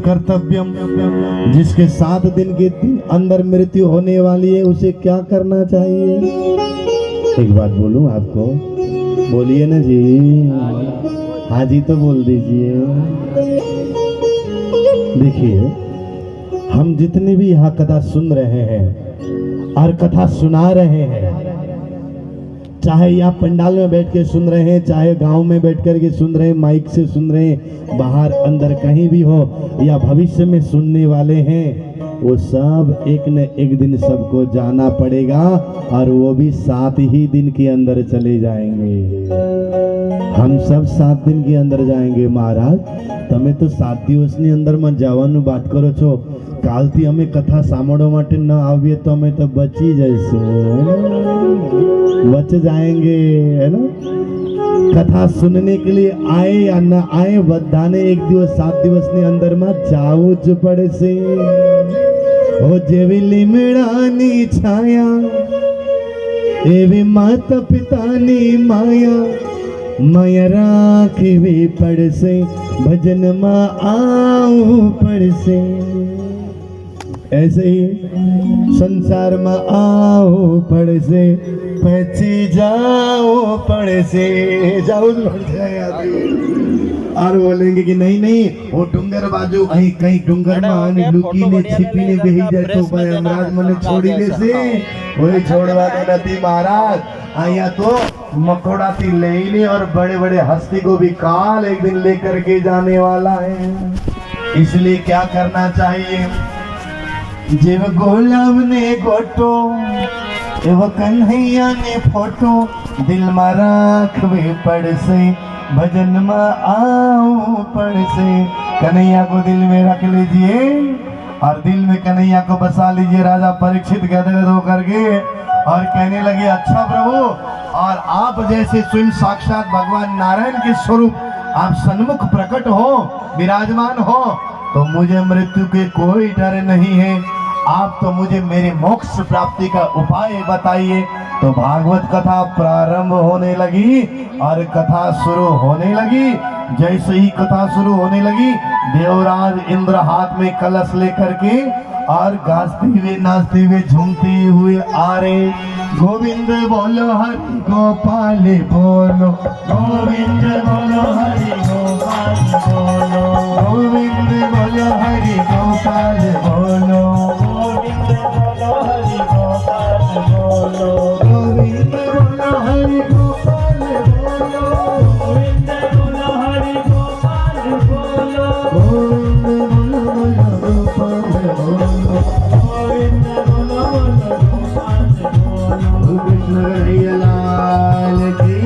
कर्तव्यम, जिसके 7 दिन के अंदर मृत्यु होने वाली है उसे क्या करना चाहिए? एक बात बोलूं आपको, बोलिए ना जी, हाँ जी तो बोल दीजिए। देखिए, हम जितने भी यहाँ कथा सुन रहे हैं और कथा सुना रहे हैं, चाहे यहाँ पंडाल में बैठ के सुन रहे हैं, चाहे गांव में बैठ कर के सुन रहे हैं, माइक से सुन रहे हैं, बाहर अंदर कहीं भी हो या भविष्य में सुनने वाले हैं, वो सब एक न एक दिन सबको जाना पड़ेगा और वो भी 7 ही दिन के अंदर चले जाएंगे। हम सब 7 दिन के अंदर जाएंगे। महाराज તમે તો 7 દિવસની અંદરમાં જવાનું વાત કરો છો, કાલથી અમે કથા સાંભળવા માટે ન આવીએ તો અમે તો બચી જઈશું, बच जाएंगे, है ना। कथा सुनने के लिए आए या न आए, बधाने एक दिवस 7 दिवस ने अंदर में जाऊ ज पड़े। ओ जेवी लीमड़ानी छाया एवी माता पितानी माया, माया राखवी पड़से, भजन मा आऊ पड़से। ऐसे ही संसार में आओ पड़से, पची जाओ पड़से, जाओ पड़ जाए। और बोलेंगे कि नहीं नहीं वो डूंगर बाजू अही कहीं डूंगर में आने लुकी ने छिपी ने बेही जाए तो भाई हमराज मने छोड़ी ले से वही छोड़वा दे नती महाराज। आया तो मकोड़ा थी लेने और बड़े बड़े हस्ती को भी काल एक दिन लेकर के जाने वाला है। इसलिए क्या करना चाहिए? जीव गोलाम ने गोटो एवं कन्हैया ने फोटो, दिल में राखवे पड़से, भजन में आओ पड़से। कन्हैया को दिल में रख लीजिए और दिल में कन्हैया को बसा लीजिए। राजा परीक्षित गदगद होकर के और कहने लगे, अच्छा प्रभु, और आप जैसे स्वयं साक्षात भगवान नारायण के स्वरूप आप सन्मुख प्रकट हो, विराजमान हो, तो मुझे मृत्यु के कोई डर नहीं है। आप तो मुझे मेरे मोक्ष प्राप्ति का उपाय बताइए। तो भागवत कथा प्रारंभ होने लगी और कथा शुरू होने लगी। जैसे ही कथा शुरू होने लगी, देवराज इंद्र हाथ में कलश लेकर के और गाजते हुए नाचते हुए झूमते हुए आ रहे। गोविंद बोलो हरि गोपाल बोलो, गोविंद बोलो हरि गोपाल बोलो, गोविंद बोलो हरि गोपाल बोलो, गोविंद बोलो हरि गोपाल बोलो, गोविंद बोलो हरि गोपाल बोलो, गोविंद बोलो हरि गोपाल बोलो, गोविंद बोलो गोपाल बोलो, गोविंद बोलो गोपाल बोलो। कृष्ण लाल की।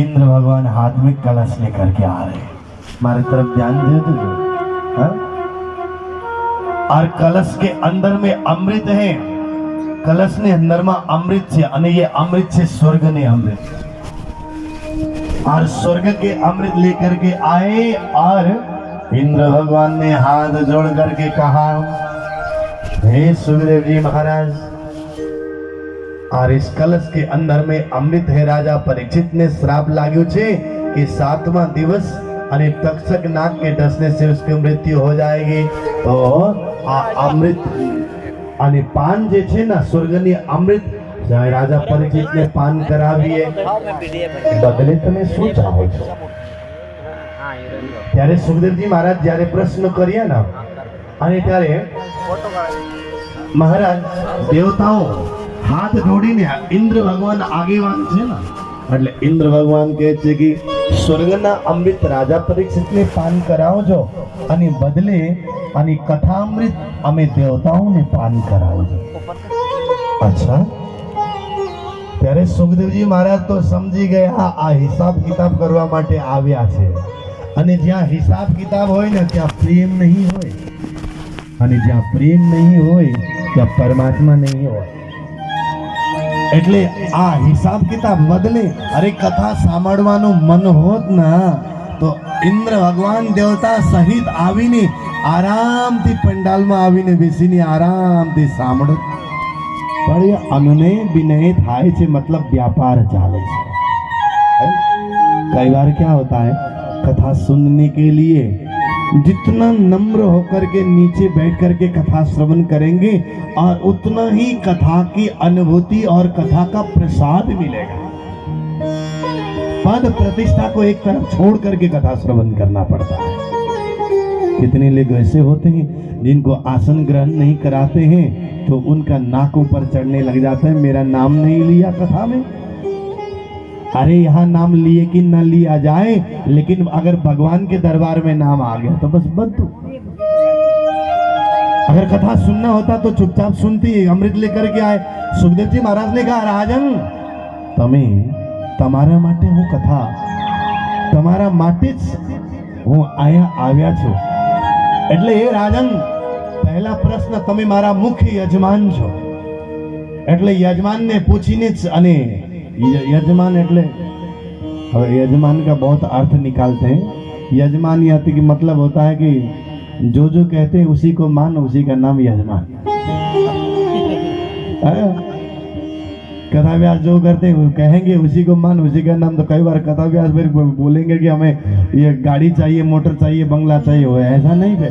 इंद्र भगवान हाथ में कलश लेकर के आ रहे, हमारी तरफ ध्यान दे दो। और कलश के अंदर में अमृत है। कलश ने अंदर में अमृत से, અને ये अमृत से स्वर्ग ने अमृत, और स्वर्ग के अमृत लेकर के आए। और इंद्र भगवान ने हाथ जोड़ करके कहा, हे सुखदेव जी महाराज, और इस कलश के अंदर में अमृत है। राजा परीक्षित ने श्राप लाग्यो छे कि 7वां दिवस અને તક્ષક નાગ के डसने से उसकी मृत्यु हो जाएगी। तो अमृत અને પાન જે છે ને સ્વર્ગની અમૃત રાજા પરીક્ષિતને પાન કરાવીએ, બદલે તમે શું ચાહો છો? ત્યારે સુખદેવજી મહારાજ જ્યારે પ્રશ્ન કર્યા ને, અને ત્યારે મહારાજ દેવતાઓ હાથ જોડીને ઇન્દ્ર ભગવાન આગેવાન છે ને, એટલે ઇન્દ્ર ભગવાન કહે છે કે સ્વર્ગના અમૃત રાજા પરીક્ષિતને પાન કરાવજો અને બદલે અને કથામૃત અમે દેવતાઓને પાન કરાવજો। અચ્છા, ત્યારે સુખદેવજી મહારાજ તો સમજી ગયા આ હિસાબ કિતાબ કરવા માટે આવ્યા છે, અને જ્યાં હિસાબ કિતાબ હોય ને ત્યાં પ્રેમ નહીં હોય, અને જ્યાં પ્રેમ નહીં હોય ત્યાં પરમાત્મા નહીં હોય। એટલે આ હિસાબ કિતાબ બદલે અરે કથા સાંભળવાનું મન હોત ના તો ઇન્દ્ર ભગવાન દેવતા સહિત આવીને આરામથી પંડાલમાં આવીને બેસીને આરામથી સાંભળો। પણ એ અનુનય વિનય થાય છે, मतलब व्यापार ચાલે છે। कई बार क्या होता है, कथा सुनने के लिए जितना नम्र होकर के नीचे बैठ करके कथा श्रवण करेंगे और उतना ही कथा की अनुभूति और कथा का प्रसाद मिलेगा। पद प्रतिष्ठा को एक तरफ छोड़ करके कथा श्रवण करना पड़ता है। कितने लोग ऐसे होते हैं जिनको आसन ग्रहण नहीं कराते हैं तो उनका नाक ऊपर चढ़ने लग जाता है, मेरा नाम नहीं लिया कथा में। अरे यहाँ नाम लिए कि न लिया जाए, लेकिन अगर भगवान के दरबार में नाम आ गया तो बस बंद। अगर कथा सुनना होता तो चुपचाप सुनती, अमृत लेकर के आए। सुखदेव जी महाराज ने कहा, राजन તમે તમારા માટે હું કથા તમારા માટે જ હું આયા આવ્યા છું। એટલે એ રાજન, પહેલા પ્રશ્ન, તમે મારા મુખ્ય યજમાન છો, એટલે યજમાનને પૂછીને જ, અને यजमान एटले यजमान का बहुत अर्थ निकालते हैं। यजमान यह कि मतलब होता है कि जो जो कहते हैं उसी को मान, उसी का नाम यजमान। कथा व्यास जो करते हैं कहेंगे उसी को मान, उसी का नाम। तो कई बार कथा व्यास फिर बोलेंगे कि हमें ये गाड़ी चाहिए, मोटर चाहिए, बंगला चाहिए, हो ऐसा नहीं है।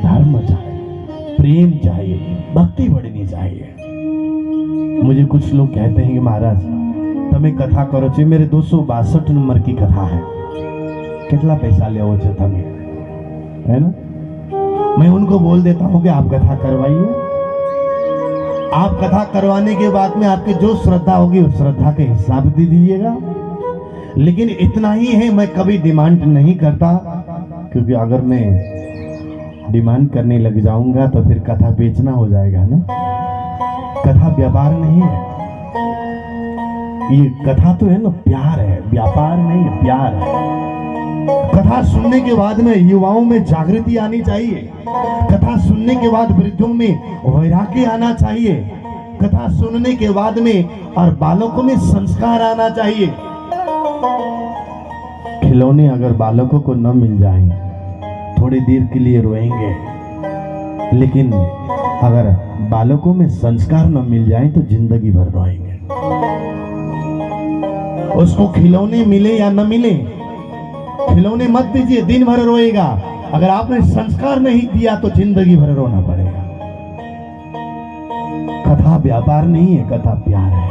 धर्म चाहिए, प्रेम चाहिए, भक्ति बढ़नी चाहिए। मुझे कुछ लोग कहते हैं कि महाराज તમે कथा करो छे, मेरे 262 नंबर की कथा है, कितना पैसा ले छे तमे, है ना। मैं उनको बोल देता हूं कि आप कथा करवाइए। आप कथा करवाने के बाद में आपकी जो श्रद्धा होगी उस श्रद्धा के हिसाब दे दीजिएगा। लेकिन इतना ही है, मैं कभी डिमांड नहीं करता, क्योंकि अगर मैं डिमांड करने लग जाऊंगा तो फिर कथा बेचना हो जाएगा ना। कथा व्यापार नहीं है, ये कथा तो है ना प्यार है, व्यापार नहीं है, प्यार है। कथा सुनने के बाद में युवाओं में जागृति आनी चाहिए। कथा सुनने के बाद वृद्धों में वैराग्य आना चाहिए। कथा सुनने के बाद में और बालकों में संस्कार आना चाहिए। खिलौने अगर बालकों को न मिल जाएं, थोड़ी देर के लिए रोएंगे, लेकिन अगर बालकों में संस्कार न मिल जाए तो जिंदगी भर रोएंगे। उसको खिलौने मिले या न मिले, खिलौने मत दीजिए, दिन भर रोएगा। अगर आपने संस्कार नहीं दिया तो जिंदगी भर रोना पड़ेगा। कथा व्यापार नहीं है, कथा प्यार है।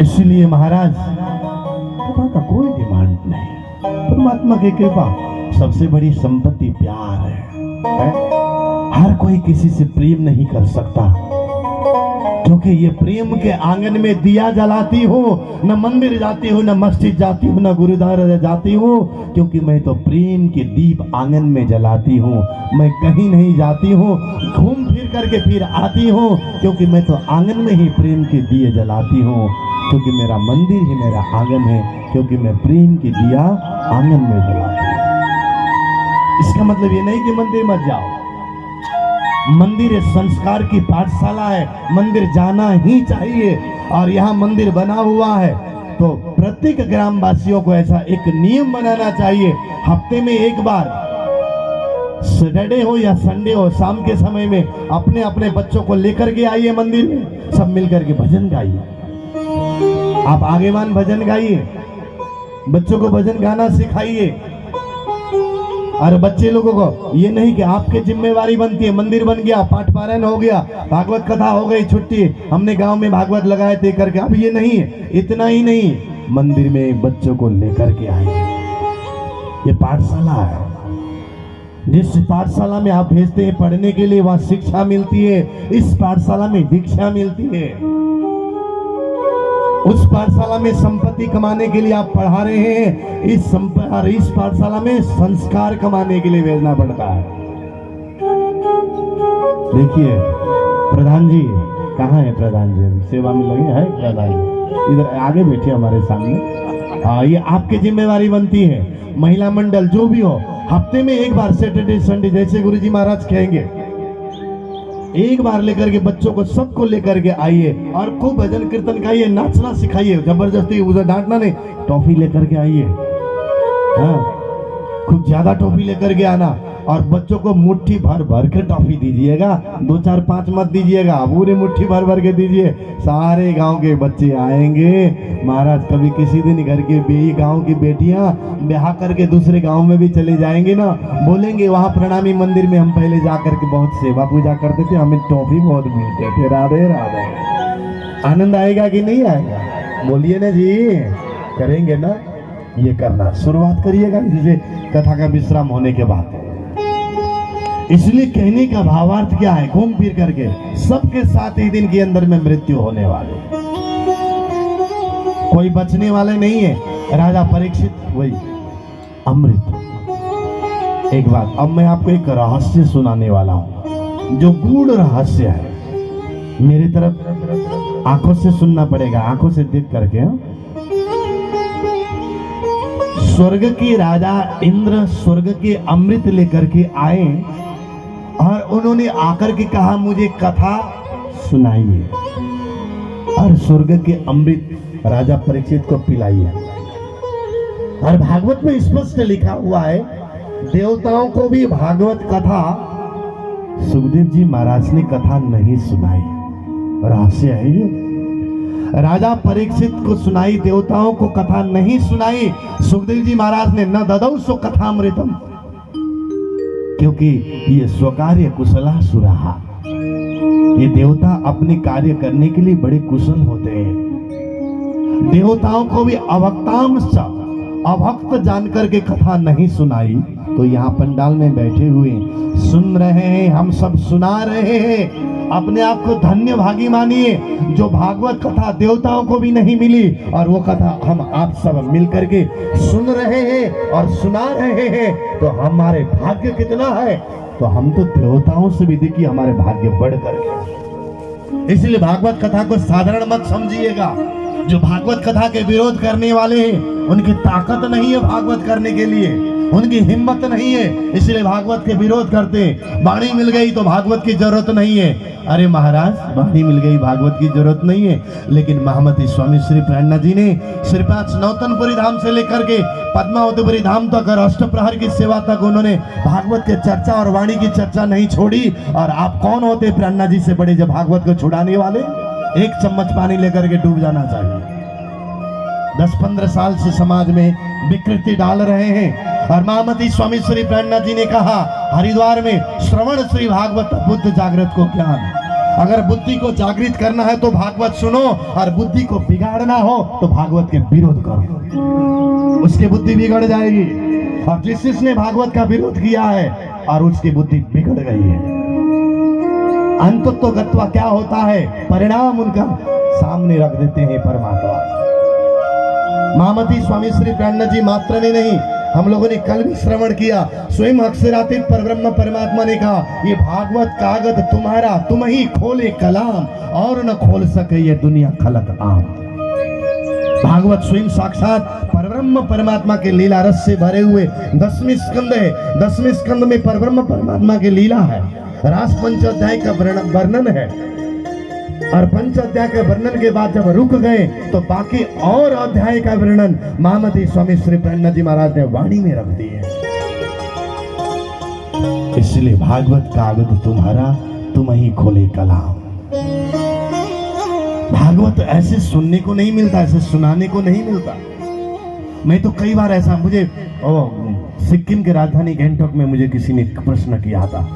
इसलिए महाराज, कथा का कोई डिमांड नहीं। परमात्मा की कृपा, सबसे बड़ी संपत्ति प्यार है। हर कोई किसी से प्रेम नहीं कर सकता, क्योंकि ये प्रेम के आंगन में दिया जलाती हूँ, न मंदिर जाती हूँ, न मस्जिद जाती हूँ, न गुरुद्वारा जाती हूँ, क्योंकि मैं तो प्रेम के दीप आंगन में जलाती हूँ। मैं कहीं नहीं जाती हूँ, घूम फिर करके फिर आती हूँ, क्योंकि मैं तो आंगन में ही प्रेम के दिए जलाती हूँ, क्योंकि मेरा मंदिर ही मेरा आंगन है, क्योंकि मैं प्रेम की दिया आंगन में जलाती हूँ। इसका मतलब ये नहीं कि मंदिर मत जाओ। मंदिर संस्कार की पाठशाला है, मंदिर जाना ही चाहिए। और यहाँ मंदिर बना हुआ है तो प्रत्येक ग्रामवासियों को ऐसा एक नियम बनाना चाहिए, हफ्ते में एक बार, सैटरडे हो या संडे हो, शाम के समय में अपने अपने बच्चों को लेकर के आइए मंदिर में, सब मिलकर के भजन गाइए। आप आगेवान भजन गाइए, बच्चों को भजन गाना सिखाइए। और बच्चे लोगों को ये नहीं कि आपकी जिम्मेवारी बनती है, मंदिर बन गया, पाठ पारायण हो गया, भागवत कथा हो गई, छुट्टी, हमने गांव में भागवत लगाए थे करके, अब ये नहीं है। इतना ही नहीं, मंदिर में बच्चों को लेकर के आए। ये पाठशाला है, जिस पाठशाला में आप भेजते हैं पढ़ने के लिए, वहां शिक्षा मिलती है। इस पाठशाला में दीक्षा मिलती है। उस पाठशाला में संपत्ति कमाने के लिए आप पढ़ा रहे हैं, इस पाठशाला में संस्कार कमाने के लिए भेजना पड़ता है। देखिए प्रधान जी कहाँ है? प्रधान जी सेवा में लगे हैं। प्रधान जी इधर आगे बैठे हमारे सामने। हाँ, ये आपकी जिम्मेवारी बनती है। महिला मंडल जो भी हो, हफ्ते में एक बार, सैटरडे संडे, जैसे गुरुजी महाराज कहेंगे, एक बार लेकर के बच्चों को, सबको लेकर के आइए और खूब भजन कीर्तन गाइए, नाचना सिखाइए। जबरदस्ती उधर डांटना नहीं, टॉफी लेकर के आइए। हाँ, खूब ज्यादा टॉफी लेकर के आना, और बच्चों को मुट्ठी भर भर के टॉफी दीजिएगा, 2 4 5 मत दीजिएगा, पूरे मुट्ठी भर भर के दीजिए। सारे गांव के बच्चे आएंगे महाराज। कभी किसी दिन घर के गांव की बेटियां ब्याह करके दूसरे गांव में भी चले जाएंगे ना, बोलेंगे वहां प्रणामी मंदिर में हम पहले जा करके बहुत सेवा पूजा करते थे, हमें टॉफी बहुत मिलते थे। राधे राधे। आनंद आएगा कि नहीं आएगा? बोलिए ना जी, करेंगे ना? ये करना शुरुआत करिएगा जैसे कथा का विश्राम होने के बाद। इसलिए कहने का भावार्थ क्या है, घूम फिर करके सबके साथ ही दिन के अंदर में मृत्यु होने वाले, कोई बचने वाले नहीं है। राजा परीक्षित वही अमृत। एक बात, अब मैं आपको एक रहस्य सुनाने वाला हूं जो गूढ़ रहस्य है। मेरी तरफ आंखों से सुनना पड़ेगा, आंखों से देख करके। स्वर्ग के राजा इंद्र स्वर्ग के अमृत लेकर के आए और उन्होंने आकर के कहा मुझे कथा सुनाइए, और स्वर्ग के अमृत राजा परीक्षित को पिलाइए। और भागवत में स्पष्ट लिखा हुआ है देवताओं को भी भागवत कथा सुखदेव जी महाराज ने कथा नहीं सुनाई। रहस्य है ये। राजा परीक्षित को सुनाई, देवताओं को कथा नहीं सुनाई। सुखदेव जी महाराज ने न ददौ सो कथामृतम, क्योंकि ये स्वकार्य कुशला सुराहा। ये देवता अपने कार्य करने के लिए बड़े कुशल होते हैं। देवताओं को भी अभक्त जान करके कथा नहीं सुनाई, तो यहाँ पंडाल में बैठे हुए सुन रहे हैं, हम सब सुना रहे हैं। अपने आप को धन्य भागी मानिए जो भागवत कथा देवताओं को भी नहीं मिली, और वो कथा हम आप सब मिल करके सुन रहे हैं और सुना रहे हैं। तो हमारे भाग्य कितना है, तो हम तो देवताओं से भी देखिए हमारे भाग्य बढ़ करके। इसलिए भागवत कथा को साधारण मत समझिएगा। जो भागवत कथा के विरोध करने वाले हैं उनकी ताकत नहीं है भागवत करने के लिए, उनकी हिम्मत नहीं है, इसलिए भागवत के विरोध करते। वाणी मिल गई तो भागवत की जरूरत नहीं है। अरे महाराज, वाणी मिल गई भागवत की जरूरत नहीं है, लेकिन महामती स्वामी श्री प्रेरणा जी ने श्रीपाद नौतनपुरी धाम से लेकर के पद्मावतीपुरी धाम तक और अष्टप्रहर की सेवा तक उन्होंने भागवत के चर्चा और वाणी की चर्चा नहीं छोड़ी। और आप कौन होते प्रेरणा जी से बड़े जब भागवत को छुड़ाने वाले? एक चम्मच पानी लेकर के डूब जाना चाहिए। 10-15 साल से समाज में विकृति डाल रहे हैं। और महामती स्वामी श्री प्रेरणा जी ने कहा हरिद्वार में श्रवण श्री भागवत बुद्ध जागृत को ज्ञान। अगर बुद्धि को जागृत करना है तो भागवत सुनो, और बुद्धि को बिगाड़ना हो तो भागवत के विरोध करो, उसकी बुद्धि बिगड़ जाएगी। और जिसने भागवत का विरोध किया है और उसकी बुद्धि बिगड़ गई है, अंतत्वगत्वा क्या होता है, परिणाम उनका सामने रख देते हैं परमात्मा। महामती स्वामी श्री प्रेरणा जी मात्र ने नहीं, हम लोगों ने कल भी श्रवण किया, स्वयं अक्षरातीत परब्रह्म परमात्मा ने कहा ये भागवत कागज तुम्हारा, तुम ही खोले कलाम, और न खोल सके ये दुनिया खलक आम। भागवत स्वयं साक्षात परब्रह्म परमात्मा के लीला रस से भरे हुए 10वें स्कंद है। 10वें स्कंद में परब्रह्म परमात्मा की लीला है, रास 5 अध्याय का वर्णन है। और 5 अध्याय के वर्णन के बाद जब रुक गए तो बाकी और अध्याय का वर्णन महामती स्वामी श्री प्रेरणा जी महाराज ने वाणी में रख दिए। इसलिए भागवत कागज तुम्हारा, तुम ही खोले कलाम। भागवत ऐसे सुनने को नहीं मिलता, ऐसे सुनाने को नहीं मिलता। मैं तो कई बार ऐसा, मुझे सिक्किम के राजधानी गैंगटॉक में मुझे किसी ने प्रश्न किया था,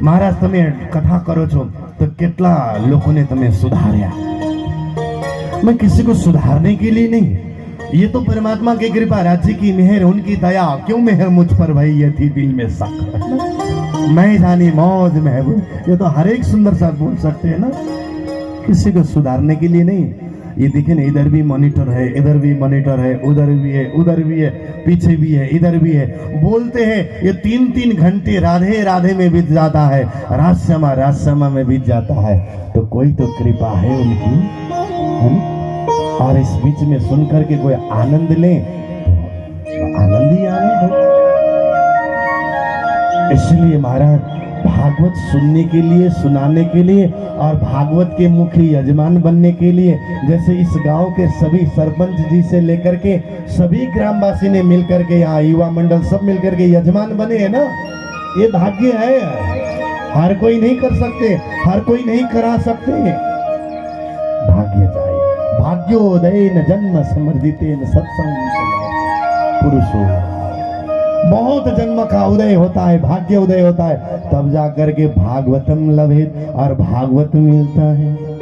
महाराज तुम्हें कथा करो छो तो कितना लोगों ने तुम्हें सुधारा? मैं किसी को सुधारने के लिए नहीं, ये तो परमात्मा की कृपा, राज्य की मेहर, उनकी दया। क्यों मेहर मुझ पर भाई ये थी दिल में शक, मैं जानी मौज महबूब, ये तो हर एक सुंदर सा बोल सकते हैं ना, किसी को सुधारने के लिए नहीं। ये देखिए ना, इधर भी मॉनिटर है, इधर भी मॉनिटर है, उधर भी है, उधर भी है, पीछे भी है, इधर भी है। बोलते हैं ये 3-3 घंटे राधे राधे में बीत जाता है, राजसमा में बीत जाता है। तो कोई तो कृपा है उनकी, है? और इस बीच में सुन करके कोई आनंद ले तो आनंद ही आनंद है। इसलिए महाराज भागवत सुनने के लिए, सुनाने के लिए और भागवत के मुख्य यजमान बनने के लिए, जैसे इस गांव के सभी सरपंच जी से लेकर के सभी ग्रामवासी ने मिलकर के, यहाँ युवा मंडल सब मिलकर के यजमान बने हैं ना, ये भाग्य है, हर कोई नहीं कर सकते, हर कोई नहीं करा सकते। भाग्य चाहिए। भाग्योदय न जन्म समर्दिते न सत्संग पुरुषो। बहुत जन्म का उदय होता है, भाग्य उदय होता है, तब जाकर के भागवतम लभित और भागवत मिलता है।